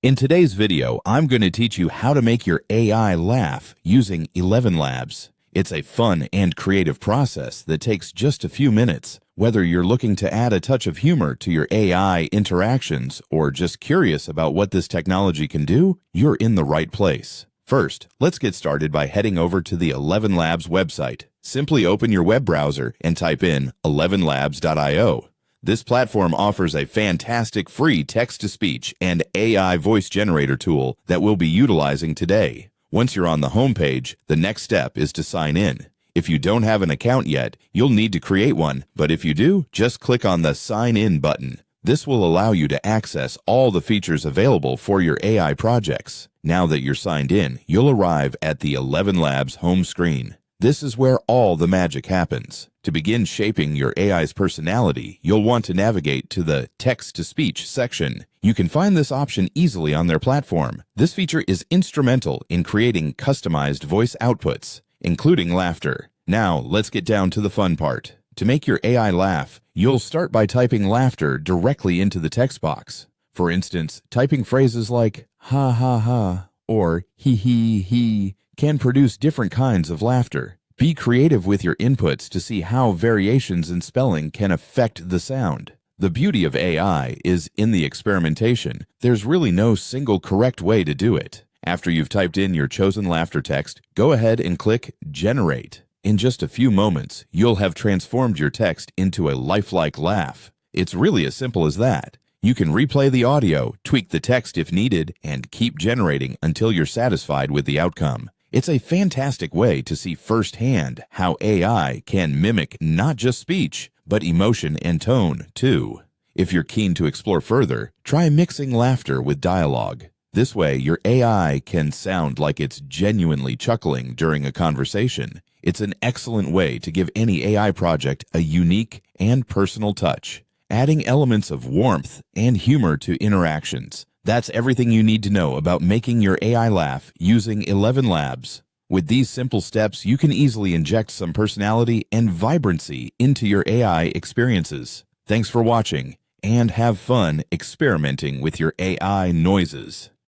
In today's video, I'm going to teach you how to make your AI laugh using Elevenlabs. It's a fun and creative process that takes just a few minutes. Whether you're looking to add a touch of humor to your AI interactions or just curious about what this technology can do, you're in the right place. First, let's get started by heading over to the Elevenlabs website. Simply open your web browser and type in elevenlabs.io. This platform offers a fantastic free text-to-speech and AI voice generator tool that we'll be utilizing today. Once you're on the home page, the next step is to sign in. If you don't have an account yet, you'll need to create one, but if you do, just click on the Sign In button. This will allow you to access all the features available for your AI projects. Now that you're signed in, you'll arrive at the Elevenlabs home screen. This is where all the magic happens. To begin shaping your AI's personality, you'll want to navigate to the Text-to-Speech section. You can find this option easily on their platform. This feature is instrumental in creating customized voice outputs, including laughter. Now, let's get down to the fun part. To make your AI laugh, you'll start by typing laughter directly into the text box. For instance, typing phrases like ha ha ha or he can produce different kinds of laughter. Be creative with your inputs to see how variations in spelling can affect the sound. The beauty of AI is in the experimentation. There's really no single correct way to do it. After you've typed in your chosen laughter text, go ahead and click Generate. In just a few moments, you'll have transformed your text into a lifelike laugh. It's really as simple as that. You can replay the audio, tweak the text if needed, and keep generating until you're satisfied with the outcome. It's a fantastic way to see firsthand how AI can mimic not just speech, but emotion and tone, too. If you're keen to explore further, try mixing laughter with dialogue. This way, your AI can sound like it's genuinely chuckling during a conversation. It's an excellent way to give any AI project a unique and personal touch, adding elements of warmth and humor to interactions. That's everything you need to know about making your AI laugh using Elevenlabs. With these simple steps, you can easily inject some personality and vibrancy into your AI experiences. Thanks for watching, and have fun experimenting with your AI noises.